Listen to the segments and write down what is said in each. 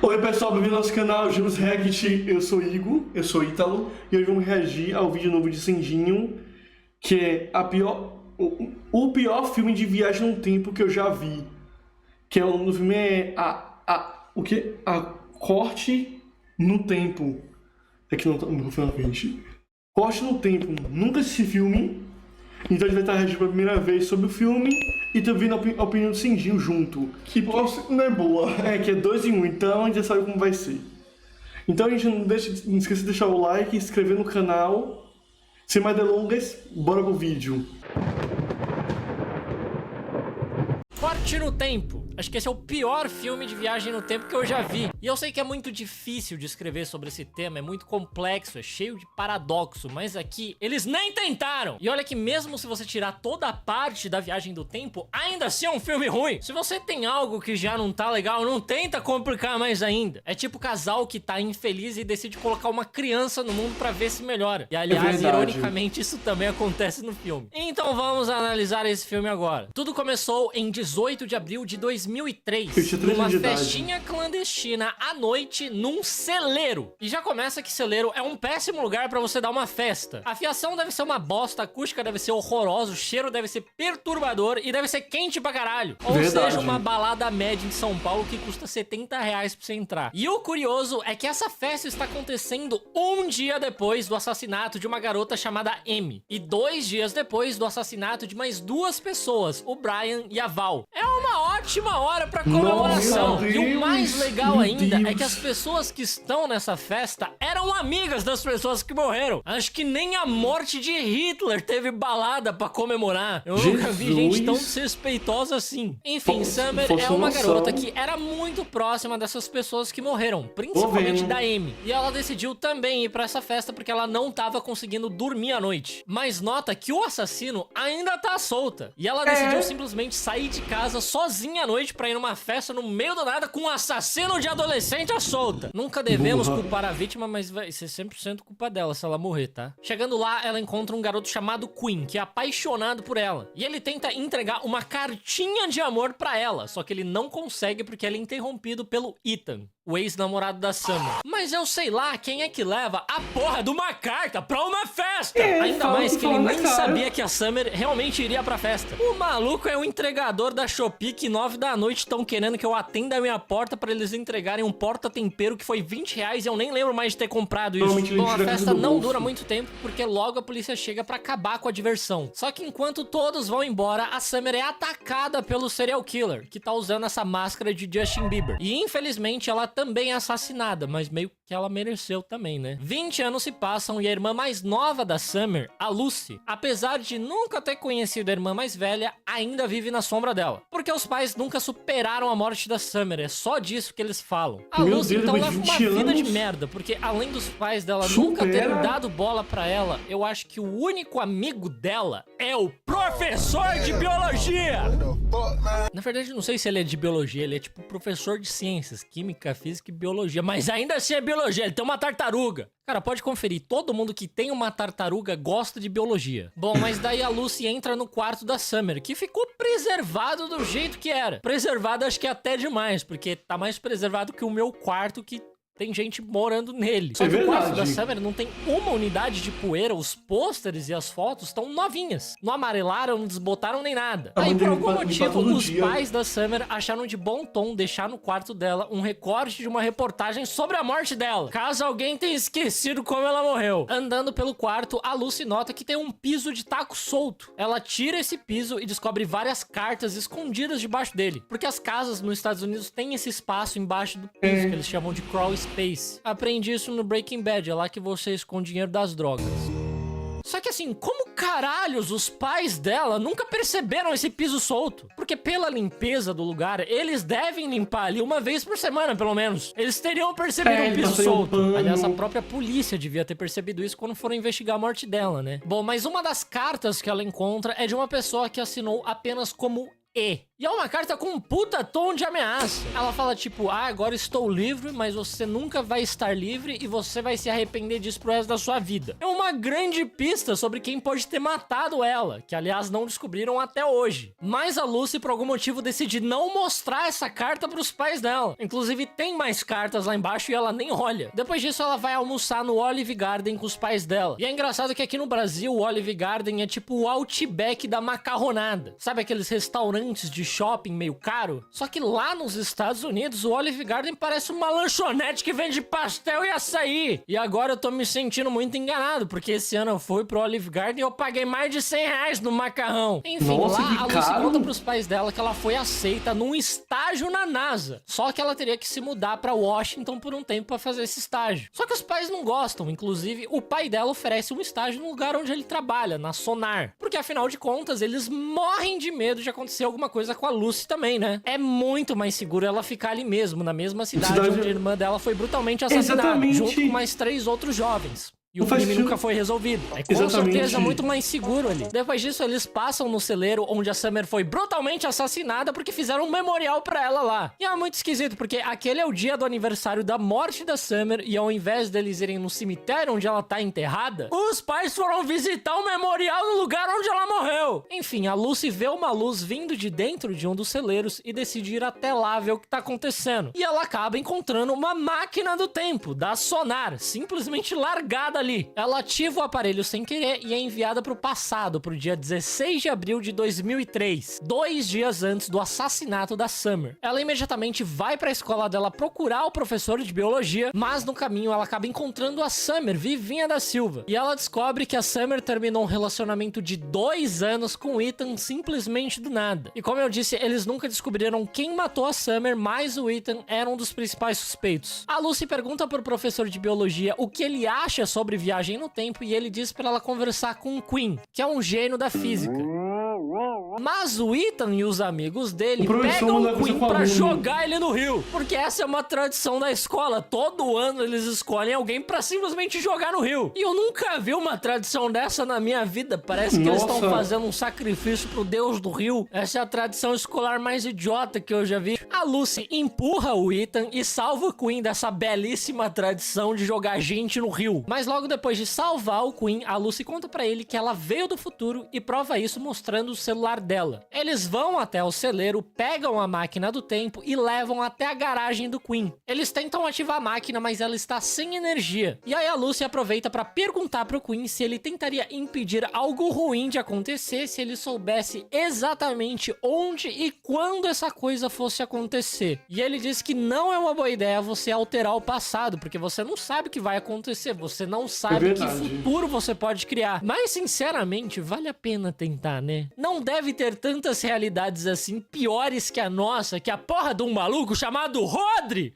Oi pessoal, bem-vindo ao nosso canal Jogos React, eu sou Igor, eu sou Ítalo, e hoje vamos reagir ao vídeo novo de Sendinho, que é o pior filme de viagem no tempo que eu já vi. Que é o nome do filme é o quê? A Corte no Tempo. Aqui não tá no filme na frente. Corte no Tempo, nunca assisti filme, então a gente vai estar reagindo pela primeira vez sobre o filme e também a opinião do Sendinho junto. Que não é boa. É, que é 2 em 1, então a gente já sabe como vai ser. Então a gente não esqueça de deixar o like, se inscrever no canal. Sem mais delongas, bora pro vídeo. Corte no Tempo. Acho que esse é o pior filme de viagem no tempo que eu já vi. E eu sei que é muito difícil de escrever sobre esse tema, é muito complexo, é cheio de paradoxo, mas aqui eles nem tentaram. E olha que mesmo se você tirar toda a parte da viagem do tempo, ainda assim é um filme ruim. Se você tem algo que já não tá legal, não tenta complicar mais ainda. É tipo o casal que tá infeliz e decide colocar uma criança no mundo pra ver se melhora. E aliás, ironicamente, isso também acontece no filme. Então vamos analisar esse filme agora. Tudo começou em 18 de abril de 2003, numa festinha clandestina à noite num celeiro. E já começa que celeiro é um péssimo lugar pra você dar uma festa. A fiação deve ser uma bosta, a acústica deve ser horrorosa, o cheiro deve ser perturbador e deve ser quente pra caralho. Ou seja, uma balada média em São Paulo que custa R$70 pra você entrar. E o curioso é que essa festa está acontecendo um dia depois do assassinato de uma garota chamada Amy. E 2 dias depois do assassinato de mais 2 pessoas, o Brian e a Val. É uma ótima hora pra comemoração. Nossa, e o mais legal meu ainda Deus. é que as pessoas que estão nessa festa eram amigas das pessoas que morreram. Acho que nem a morte de Hitler teve balada pra comemorar. Eu nunca vi gente tão desrespeitosa assim. Enfim, Summer é uma garota que era muito próxima dessas pessoas que morreram, principalmente da Amy. E ela decidiu também ir pra essa festa porque ela não tava conseguindo dormir à noite. Mas nota que o assassino ainda tá solta. E ela decidiu simplesmente sair de casa sozinha à noite pra ir numa festa no meio do nada com um assassino de adolescente à solta. Nunca devemos culpar a vítima, mas vai ser 100% culpa dela se ela morrer, tá? Chegando lá, ela encontra um garoto chamado Quinn, que é apaixonado por ela. E ele tenta entregar uma cartinha de amor pra ela, só que ele não consegue porque ele é interrompido pelo Ethan, o ex-namorado da Summer. Mas eu sei lá quem é que leva a porra de uma carta pra uma festa. Ainda mais que ele nem sabia que a Summer realmente iria pra festa. O maluco é um entregador da Shopee que 9 da noite estão querendo que eu atenda a minha porta pra eles entregarem um porta-tempero que foi R$20 e eu nem lembro mais de ter comprado isso. Bom, a festa não dura muito tempo porque logo a polícia chega pra acabar com a diversão. Só que enquanto todos vão embora, a Summer é atacada pelo serial killer, que tá usando essa máscara de Justin Bieber. E infelizmente ela também é assassinada, mas meio que ela mereceu também, né? 20 anos se passam e a irmã mais nova da Summer, a Lucy, apesar de nunca ter conhecido a irmã mais velha, ainda vive na sombra dela. Porque os pais nunca superaram a morte da Summer, é só disso que eles falam. A Lucy então leva uma vida de merda, porque além dos pais dela nunca terem dado bola pra ela, eu acho que o único amigo dela é o professor de biologia! Na verdade, não sei se ele é de biologia, ele é tipo professor de ciências, química, física e biologia, mas ainda assim é biologia, ele tem uma tartaruga. Cara, pode conferir, todo mundo que tem uma tartaruga gosta de biologia. Bom, mas daí a Lucy entra no quarto da Summer, que ficou preservado do jeito que era. Preservado acho que é até demais, porque tá mais preservado que o meu quarto que tem gente morando nele. Só que o quarto da Summer não tem uma unidade de poeira, os pôsteres e as fotos estão novinhas. Não amarelaram, não desbotaram nem nada. Aí por algum motivo, os pais da Summer acharam de bom tom deixar no quarto dela um recorte de uma reportagem sobre a morte dela, caso alguém tenha esquecido como ela morreu. Andando pelo quarto, a Lucy nota que tem um piso de taco solto. Ela tira esse piso e descobre várias cartas escondidas debaixo dele, porque as casas nos Estados Unidos têm esse espaço embaixo do piso, que eles chamam de crawl space. Aprendi isso no Breaking Bad, é lá que você esconde dinheiro das drogas. Só que assim, como caralhos os pais dela nunca perceberam esse piso solto? Porque pela limpeza do lugar, eles devem limpar ali uma vez por semana, pelo menos. Eles teriam percebido o piso solto. Aliás, a própria polícia devia ter percebido isso quando foram investigar a morte dela, né? Bom, mas uma das cartas que ela encontra é de uma pessoa que assinou apenas como E é uma carta com um puta tom de ameaça. Ela fala tipo, agora estou livre, mas você nunca vai estar livre e você vai se arrepender disso pro resto da sua vida. É uma grande pista sobre quem pode ter matado ela, que aliás não descobriram até hoje. Mas a Lucy, por algum motivo, decide não mostrar essa carta pros pais dela. Inclusive tem mais cartas lá embaixo e ela nem olha. Depois disso ela vai almoçar no Olive Garden com os pais dela. E é engraçado que aqui no Brasil o Olive Garden é tipo o Outback da macarronada. Sabe aqueles restaurantes de shopping meio caro? Só que lá nos Estados Unidos o Olive Garden parece uma lanchonete que vende pastel e açaí. E agora eu tô me sentindo muito enganado, porque esse ano eu fui pro Olive Garden e eu paguei mais de R$100 no macarrão. Enfim, Nossa, lá a Lucy caro. conta pros pais dela que ela foi aceita num estágio na NASA. Só que ela teria que se mudar pra Washington por um tempo pra fazer esse estágio. Só que os pais não gostam. Inclusive, o pai dela oferece um estágio no lugar onde ele trabalha, na Sonar. Porque afinal de contas, eles morrem de medo de acontecer alguma coisa com a Lucy também, né? É muito mais seguro ela ficar ali mesmo, na mesma cidade onde a irmã dela foi brutalmente assassinada, Exatamente. junto com mais 3 outros jovens. E o Não faz crime sentido. nunca foi resolvido. É com Exatamente. certeza muito mais seguro ali. Depois disso, eles passam no celeiro onde a Summer foi brutalmente assassinada porque fizeram um memorial pra ela lá. E é muito esquisito, porque aquele é o dia do aniversário da morte da Summer e ao invés deles irem no cemitério onde ela tá enterrada, os pais foram visitar o memorial no lugar onde ela morreu. Enfim, a Lucy vê uma luz vindo de dentro de um dos celeiros e decide ir até lá ver o que tá acontecendo. E ela acaba encontrando uma máquina do tempo, da Sonar, simplesmente largada ali. Ela ativa o aparelho sem querer e é enviada pro passado, pro dia 16 de abril de 2003, 2 dias antes do assassinato da Summer. Ela imediatamente vai pra escola dela procurar o professor de biologia, mas no caminho ela acaba encontrando a Summer, Vivinha da Silva. E ela descobre que a Summer terminou um relacionamento de 2 anos com o Ethan simplesmente do nada. E como eu disse, eles nunca descobriram quem matou a Summer, mas o Ethan era um dos principais suspeitos. A Lucy pergunta pro professor de biologia o que ele acha sobre viagem no tempo e ele diz pra ela conversar com o Quinn, que é um gênio da física. Mas o Ethan e os amigos dele pegam o Quinn pra jogar ele no rio, porque essa é uma tradição da escola. Todo ano eles escolhem alguém pra simplesmente jogar no rio. E eu nunca vi uma tradição dessa na minha vida. Parece que eles estão fazendo um sacrifício pro deus do rio. Essa é a tradição escolar mais idiota que eu já vi. A Lucy empurra o Ethan e salva o Quinn dessa belíssima tradição de jogar gente no rio. Mas logo depois de salvar o Quinn, a Lucy conta pra ele que ela veio do futuro e prova isso mostrando o celular dela. Eles vão até o celeiro, pegam a máquina do tempo e levam até a garagem do Quinn. Eles tentam ativar a máquina, mas ela está sem energia. E aí a Lucy aproveita pra perguntar pro Quinn se ele tentaria impedir algo ruim de acontecer se ele soubesse exatamente onde e quando essa coisa fosse acontecer. E ele diz que não é uma boa ideia você alterar o passado, porque você não sabe o que vai acontecer, você não sabe que futuro você pode criar. Mas sinceramente, vale a pena tentar, né? Não deve ter tantas realidades assim piores que a nossa, que a porra de um maluco chamado Rodri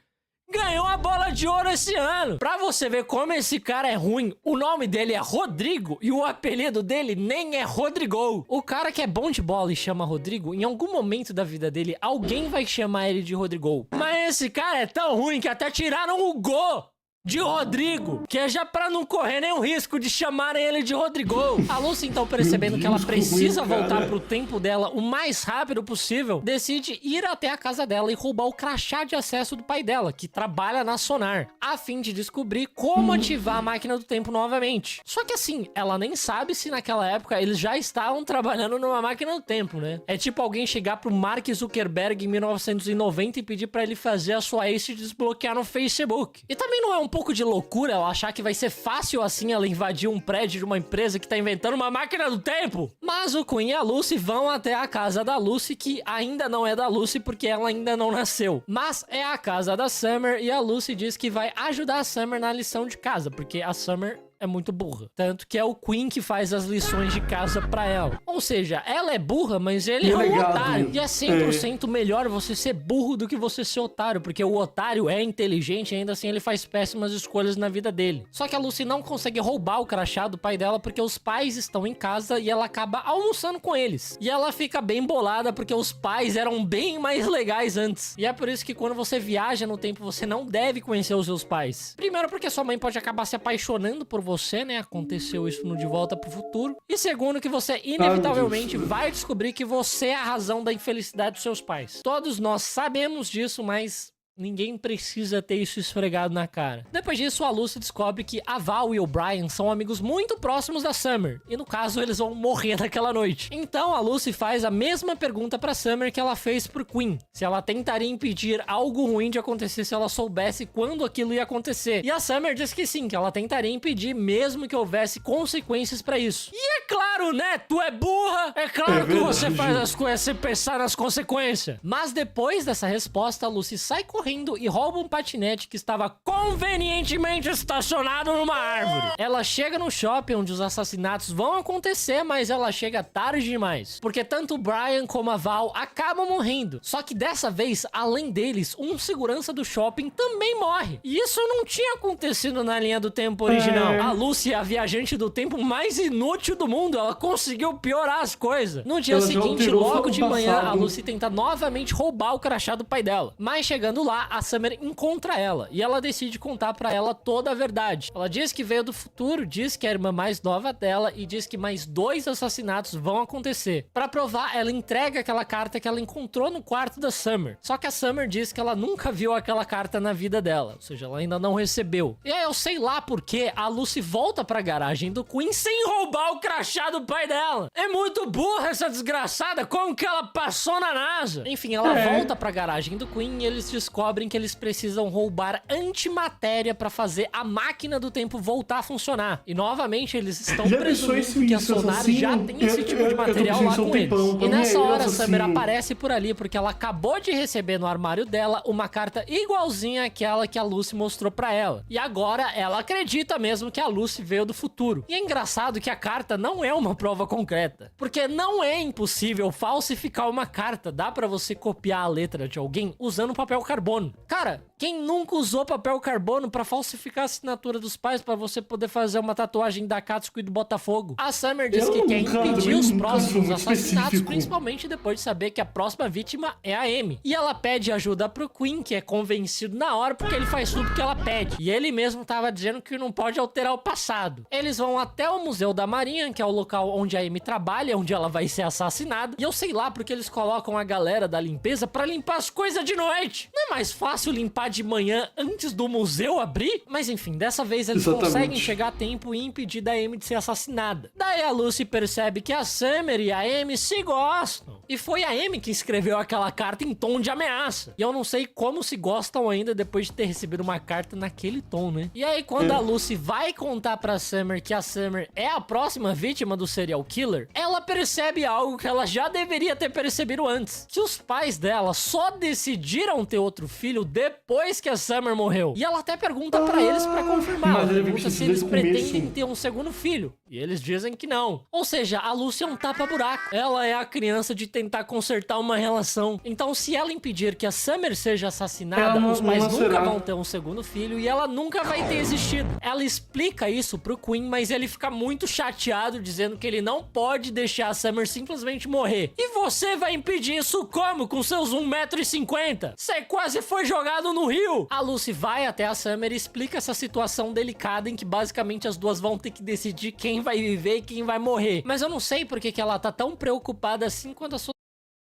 ganhou a bola de ouro esse ano. Pra você ver como esse cara é ruim, o nome dele é Rodrigo e o apelido dele nem é Rodrigo. O cara que é bom de bola e chama Rodrigo, em algum momento da vida dele, alguém vai chamar ele de Rodrigo. Mas esse cara é tão ruim que até tiraram o Go de Rodrigo, que é já pra não correr nenhum risco de chamarem ele de Rodrigo. A Lucy, então, percebendo que ela precisa voltar pro tempo dela o mais rápido possível, decide ir até a casa dela e roubar o crachá de acesso do pai dela, que trabalha na Sonar, a fim de descobrir como ativar a máquina do tempo novamente. Só que assim, ela nem sabe se naquela época eles já estavam trabalhando numa máquina do tempo, né? É tipo alguém chegar pro Mark Zuckerberg em 1990 e pedir pra ele fazer a sua ex se desbloquear no Facebook. E também não é um pouco de loucura ela achar que vai ser fácil assim ela invadir um prédio de uma empresa que tá inventando uma máquina do tempo. Mas o Quinn e a Lucy vão até a casa da Lucy, que ainda não é da Lucy porque ela ainda não nasceu. Mas é a casa da Summer e a Lucy diz que vai ajudar a Summer na lição de casa, porque a Summer é muito burra. Tanto que é o Quinn que faz as lições de casa pra ela. Ou seja, ela é burra, mas ele é um otário. E é 100% melhor você ser burro do que você ser otário, porque o otário é inteligente e ainda assim ele faz péssimas escolhas na vida dele. Só que a Lucy não consegue roubar o crachá do pai dela porque os pais estão em casa e ela acaba almoçando com eles. E ela fica bem bolada porque os pais eram bem mais legais antes. E é por isso que quando você viaja no tempo, você não deve conhecer os seus pais. Primeiro porque sua mãe pode acabar se apaixonando por você você, né, aconteceu isso no De Volta pro Futuro. E segundo, que você inevitavelmente vai descobrir que você é a razão da infelicidade dos seus pais. Todos nós sabemos disso, mas ninguém precisa ter isso esfregado na cara. Depois disso, a Lucy descobre que a Val e o Brian são amigos muito próximos da Summer. E no caso, eles vão morrer naquela noite. Então, a Lucy faz a mesma pergunta pra Summer que ela fez pro Quinn. Se ela tentaria impedir algo ruim de acontecer se ela soubesse quando aquilo ia acontecer. E a Summer diz que sim, que ela tentaria impedir mesmo que houvesse consequências pra isso. E é claro, né? Tu é burra! É claro que você faz as coisas sem pensar nas consequências. Mas depois dessa resposta, a Lucy sai correndo e rouba um patinete que estava convenientemente estacionado numa árvore. Ela chega no shopping onde os assassinatos vão acontecer, mas ela chega tarde demais, porque tanto o Brian como a Val acabam morrendo. Só que dessa vez, além deles, um segurança do shopping também morre. E isso não tinha acontecido na linha do tempo original. A Lucy é a viajante do tempo mais inútil do mundo. Ela conseguiu piorar as coisas. No dia seguinte, logo de manhã, a Lucy tenta novamente roubar o crachá do pai dela. Mas chegando lá, a Summer encontra ela e ela decide contar pra ela toda a verdade. Ela diz que veio do futuro, diz que é a irmã mais nova dela e diz que mais 2 assassinatos vão acontecer. Pra provar, ela entrega aquela carta que ela encontrou no quarto da Summer. Só que a Summer diz que ela nunca viu aquela carta na vida dela, ou seja, ela ainda não recebeu. E aí eu sei lá porque a Lucy volta pra garagem do Quinn sem roubar o crachá do pai dela. É muito burra essa desgraçada, como que ela passou na NASA? Enfim, ela volta pra garagem do Quinn e eles descobrem que eles precisam roubar antimatéria pra fazer a máquina do tempo voltar a funcionar. E novamente eles estão presumindo que a Sonar já tem esse tipo de material lá com eles. E nessa hora a Summer aparece por ali porque ela acabou de receber no armário dela uma carta igualzinha àquela que a Lucy mostrou pra ela. E agora ela acredita mesmo que a Lucy veio do futuro. E é engraçado que a carta não é uma prova concreta, porque não é impossível falsificar uma carta. Dá pra você copiar a letra de alguém usando papel carbono. Cara, quem nunca usou papel carbono pra falsificar a assinatura dos pais pra você poder fazer uma tatuagem da Katsuki e do Botafogo? A Summer diz que quer impedir os próximos assassinatos, principalmente depois de saber que a próxima vítima é a Amy. E ela pede ajuda pro Quinn, que é convencido na hora porque ele faz tudo que ela pede. E ele mesmo tava dizendo que não pode alterar o passado. Eles vão até o Museu da Marinha, que é o local onde a Amy trabalha, onde ela vai ser assassinada. E eu sei lá porque eles colocam a galera da limpeza pra limpar as coisas de noite. Não é mais fácil limpar de manhã antes do museu abrir? Mas enfim, dessa vez eles conseguem chegar a tempo e impedir da Amy de ser assassinada. Daí a Lucy percebe que a Summer e a Amy se gostam. E foi a Amy que escreveu aquela carta em tom de ameaça. E eu não sei como se gostam ainda depois de ter recebido uma carta naquele tom, né? E aí quando a Lucy vai contar pra Summer que a Summer é a próxima vítima do serial killer, ela percebe algo que ela já deveria ter percebido antes. Que os pais dela só decidiram ter outro filho depois que a Summer morreu. E ela até pergunta pra eles pra confirmar. Ela pergunta se eles pretendem ter um segundo filho. E eles dizem que não. Ou seja, a Lucy é um tapa-buraco. Ela é a criança de tentar consertar uma relação. Então, se ela impedir que a Summer seja assassinada, os pais nunca vão ter um segundo filho e ela nunca vai ter existido. Ela explica isso pro Quinn, mas ele fica muito chateado, dizendo que ele não pode deixar a Summer simplesmente morrer. E você vai impedir isso como? Com seus 1,50 m? Você quase foi jogado no rio. A Lucy vai até a Summer e explica essa situação delicada em que basicamente as duas vão ter que decidir quem vai viver e quem vai morrer. Mas eu não sei por que ela tá tão preocupada assim quando a sua...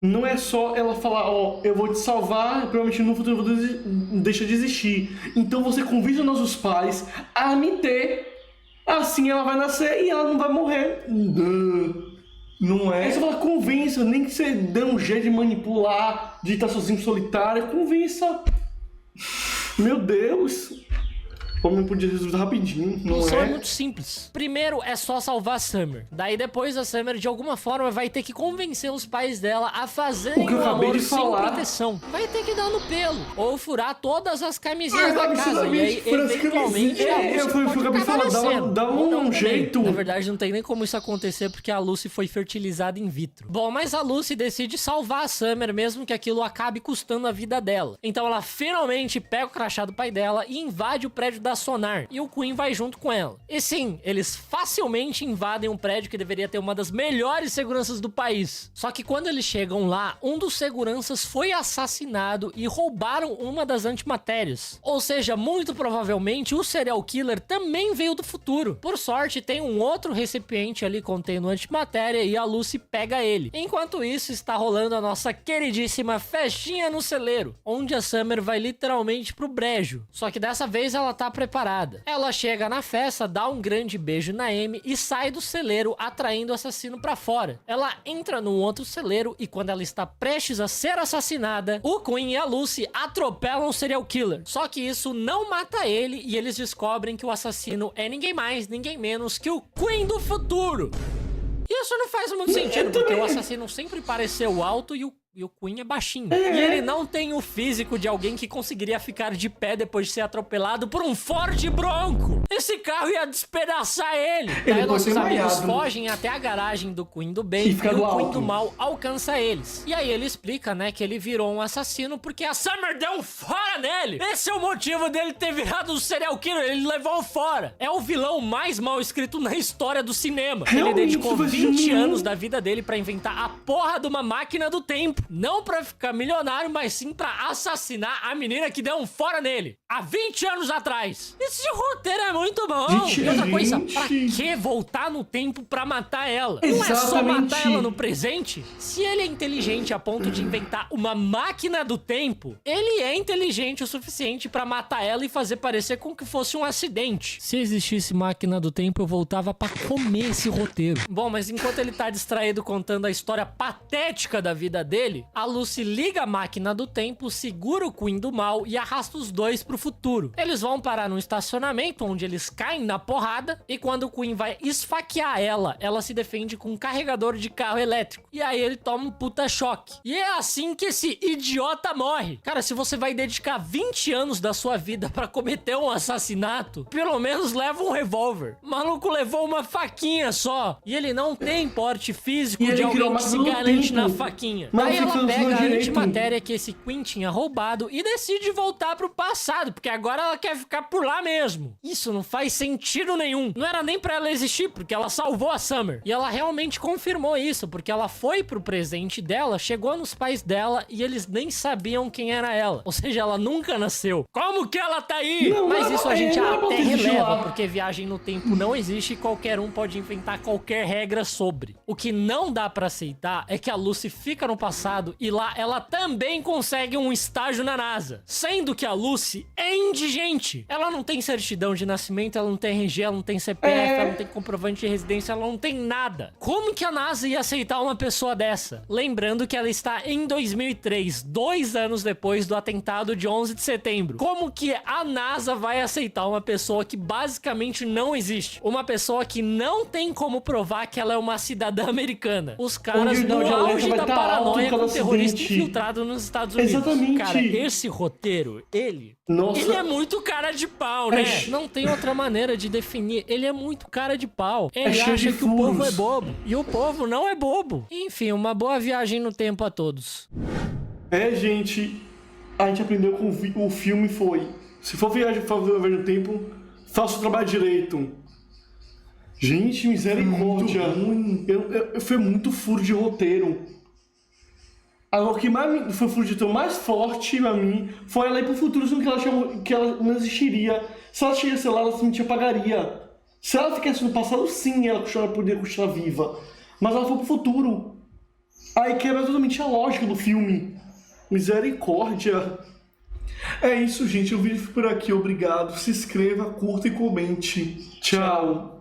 Não é só ela falar, ó, eu vou te salvar, provavelmente no futuro eu vou deixa de existir. Então você convida nossos pais a me ter. Assim ela vai nascer e ela não vai morrer. Não é? Aí você fala, convença, nem que você dê um jeito de manipular, de estar sozinho solitário, convença. Meu Deus. O homem podia resolver rapidinho, não é? É muito simples. Primeiro é só salvar a Summer. Daí depois a Summer, de alguma forma, vai ter que convencer os pais dela a fazerem um amor sem proteção. Vai ter que dar no pelo. Ou furar todas as camisinhas da casa. E aí, eventualmente, a Lucy pode acabar nascendo. Dá um jeito. Na verdade, não tem nem como isso acontecer, porque a Lucy foi fertilizada in vitro. Bom, mas a Lucy decide salvar a Summer, mesmo que aquilo acabe custando a vida dela. Então ela finalmente pega o crachá do pai dela e invade o prédio da da Sonar, e o Quinn vai junto com ela. E sim, eles facilmente invadem um prédio que deveria ter uma das melhores seguranças do país. Só que quando eles chegam lá, um dos seguranças foi assassinado e roubaram uma das antimatérias. Ou seja, muito provavelmente o serial killer também veio do futuro. Por sorte, tem um outro recipiente ali contendo antimatéria e a Lucy pega ele. Enquanto isso, está rolando a nossa queridíssima festinha no celeiro, onde a Summer vai literalmente pro brejo. Só que dessa vez ela tá preparada. Ela chega na festa, dá um grande beijo na Amy e sai do celeiro atraindo o assassino pra fora. Ela entra num outro celeiro e quando ela está prestes a ser assassinada, o Quinn e a Lucy atropelam o serial killer. Só que isso não mata ele e eles descobrem que o assassino é ninguém mais, ninguém menos que o Quinn do futuro. Isso não faz muito sentido, porque o assassino sempre pareceu alto e o Quinn é baixinho. E ele não tem o físico de alguém que conseguiria ficar de pé depois de ser atropelado por um Ford Bronco. Esse carro ia despedaçar ele. Daí nossos amigos fogem até a garagem do Quinn do bem e o Quinn do mal alcança eles. E aí ele explica, né, que ele virou um assassino porque a Summer deu um fora nele. Esse é o motivo dele ter virado um serial killer. Ele levou fora. É o vilão mais mal escrito na história do cinema. Ele dedicou 20 anos da vida dele pra inventar a porra de uma máquina do tempo. Não pra ficar milionário, mas sim pra assassinar a menina que deu um fora nele. Há 20 anos atrás. Esse roteiro é muito bom. E outra coisa, pra que voltar no tempo pra matar ela? Não é só matar ela no presente? Se ele é inteligente a ponto de inventar uma máquina do tempo, ele é inteligente o suficiente pra matar ela e fazer parecer como que fosse um acidente. Se existisse máquina do tempo, eu voltava pra comer esse roteiro. Bom, mas enquanto ele tá distraído contando a história patética da vida dele, a Lucy liga a máquina do tempo, segura o Quinn do mal e arrasta os dois pro futuro. Eles vão parar num estacionamento onde eles caem na porrada e quando o Quinn vai esfaquear ela, ela se defende com um carregador de carro elétrico. E aí ele toma um puta choque. E é assim que esse idiota morre. Cara, se você vai dedicar 20 anos da sua vida pra cometer um assassinato, pelo menos leva um revólver. O maluco levou uma faquinha só. E ele não tem porte físico de alguém que se garante na faquinha. Aí ela pega a antimatéria que esse Quinn tinha roubado e decide voltar pro passado, porque agora ela quer ficar por lá mesmo. Isso não faz sentido nenhum. Não era nem pra ela existir, porque ela salvou a Summer. E ela realmente confirmou isso, porque ela foi pro presente dela, chegou nos pais dela e eles nem sabiam quem era ela. Ou seja, ela nunca nasceu. Como que ela tá aí? Mas isso a gente até releva, porque viagem no tempo não existe e qualquer um pode inventar qualquer regra sobre. O que não dá pra aceitar é que a Lucy fica no passado e lá ela também consegue um estágio na NASA. Sendo que a Lucy é indigente. Ela não tem certidão de nascimento, ela não tem RG, ela não tem CPF, ela não tem comprovante de residência, ela não tem nada. Como que a NASA ia aceitar uma pessoa dessa? Lembrando que ela está em 2003, 2 anos depois do atentado de 11 de setembro. Como que a NASA vai aceitar uma pessoa que basicamente não existe? Uma pessoa que não tem como provar que ela é uma cidadã americana. Os caras no auge da paranoia com terrorista infiltrado nos Estados Unidos. Exatamente. Cara, esse roteiro, ele é muito cara de pau, né? Não tem outra maneira de definir. Ele é muito cara de pau. Ele acha que o povo é bobo. E o povo não é bobo. Enfim, uma boa viagem no tempo a todos. Gente, a gente aprendeu com o filme foi: se for viagem no tempo, faça o trabalho direito. Gente, misericórdia. Foi muito furo de roteiro. Agora, o que mais foi furo de roteiro mais forte pra mim foi ela ir pro futuro, sendo que ela não existiria. Se ela chegasse lá, ela simplesmente apagaria. Se ela ficasse no passado, sim, ela poderia continuar viva. Mas ela foi pro futuro. Aí quebra totalmente a lógica do filme. Misericórdia. É isso, gente. O vídeo fica por aqui. Obrigado. Se inscreva, curta e comente. Tchau.